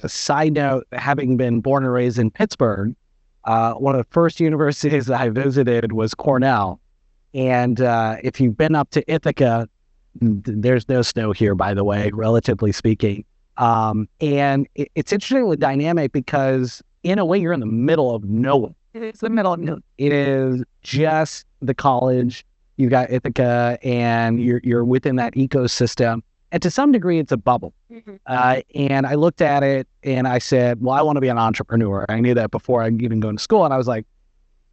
a side note, having been born and raised in Pittsburgh, one of the first universities that I visited was Cornell. And if you've been up to Ithaca, there's no snow here, by the way, relatively speaking. And it's interesting with dynamic because in a way you're in the middle of nowhere. It's the middle of nowhere. It is just the college. You've got Ithaca, and you're within that ecosystem. And to some degree, it's a bubble. And I looked at it and I said, well, I want to be an entrepreneur. I knew that before I even go to school. And I was like,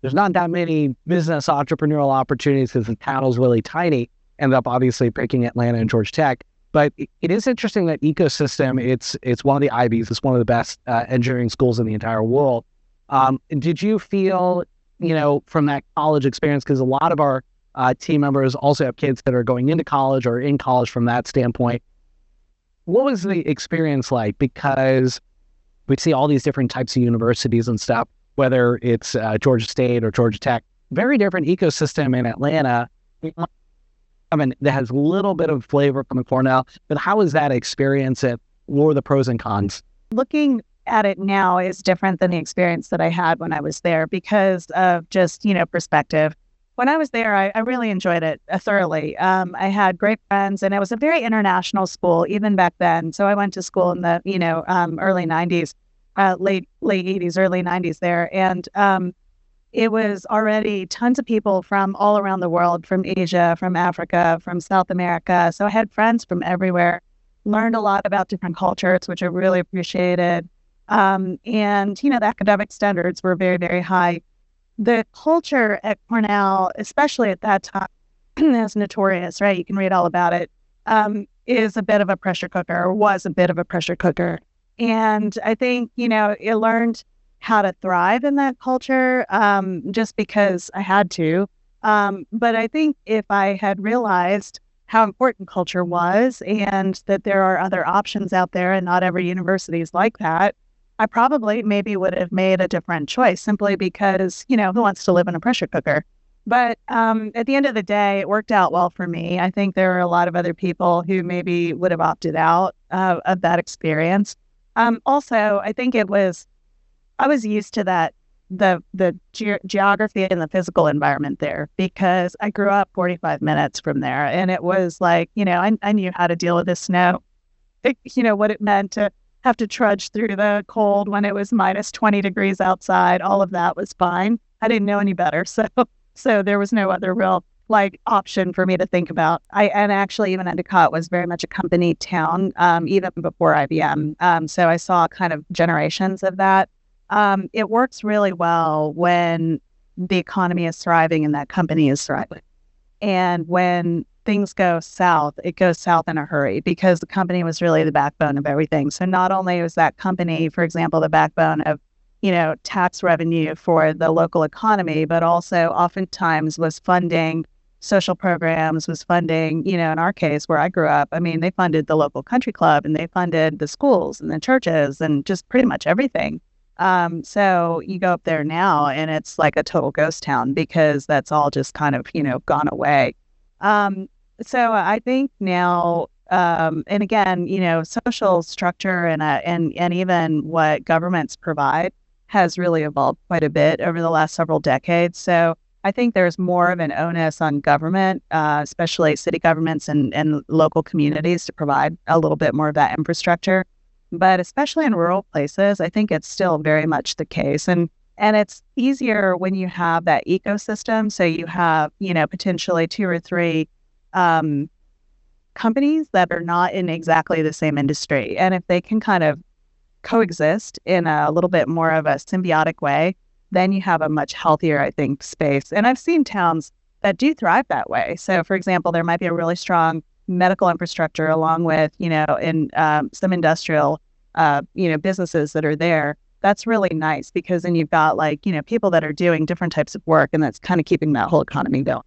there's not that many business entrepreneurial opportunities because the town is really tiny. Ended up obviously picking Atlanta and Georgia Tech. But it is interesting that ecosystem, it's one of the Ivies. It's one of the best engineering schools in the entire world. Did you feel, from that college experience, because a lot of our team members also have kids that are going into college or in college from that standpoint. What was the experience like? Because we see all these different types of universities and stuff, whether it's Georgia State or Georgia Tech, very different ecosystem in Atlanta. I mean, that has a little bit of flavor from Cornell, but how was that experience and what were the pros and cons? Looking at it now is different than the experience that I had when I was there because of just, perspective. When I was there, I really enjoyed it thoroughly. I had great friends, and it was a very international school even back then. So I went to school in the, early 90s, late 80s, early 90s there. And it was already tons of people from all around the world, from Asia, from Africa, from South America. So I had friends from everywhere, learned a lot about different cultures, which I really appreciated. And, the academic standards were very, very high. The culture at Cornell, especially at that time, is notorious, right? You can read all about it, is a bit of a pressure cooker, or was a bit of a pressure cooker. And I think, I learned how to thrive in that culture just because I had to. But I think if I had realized how important culture was and that there are other options out there and not every university is like that, I probably maybe would have made a different choice simply because, who wants to live in a pressure cooker? But at the end of the day, it worked out well for me. I think there are a lot of other people who maybe would have opted out of that experience. Also, I think I was used to that, the geography and the physical environment there because I grew up 45 minutes from there. And it was like, I knew how to deal with the snow, what it meant to have to trudge through the cold when it was minus 20 degrees outside. All of that was fine. I didn't know any better. So there was no other real option for me to think about. And actually even Endicott was very much a company town, even before IBM. So I saw kind of generations of that. It works really well when the economy is thriving and that company is thriving. And when things go south, it goes south in a hurry because the company was really the backbone of everything. So not only was that company, for example, the backbone of, tax revenue for the local economy, but also oftentimes was funding social programs, was funding, in our case where I grew up, they funded the local country club and they funded the schools and the churches and just pretty much everything. So you go up there now and it's like a total ghost town because that's all just kind of, gone away. So I think now, and again, social structure and even what governments provide has really evolved quite a bit over the last several decades. So I think there's more of an onus on government, especially city governments and local communities to provide a little bit more of that infrastructure. But especially in rural places, I think it's still very much the case. And it's easier when you have that ecosystem. So you have, potentially 2 or 3 companies that are not in exactly the same industry. And if they can kind of coexist in a little bit more of a symbiotic way, then you have a much healthier, I think, space. And I've seen towns that do thrive that way. So, for example, there might be a really strong medical infrastructure along with, in some industrial, businesses that are there. That's really nice because then you've got people that are doing different types of work and that's kind of keeping that whole economy going.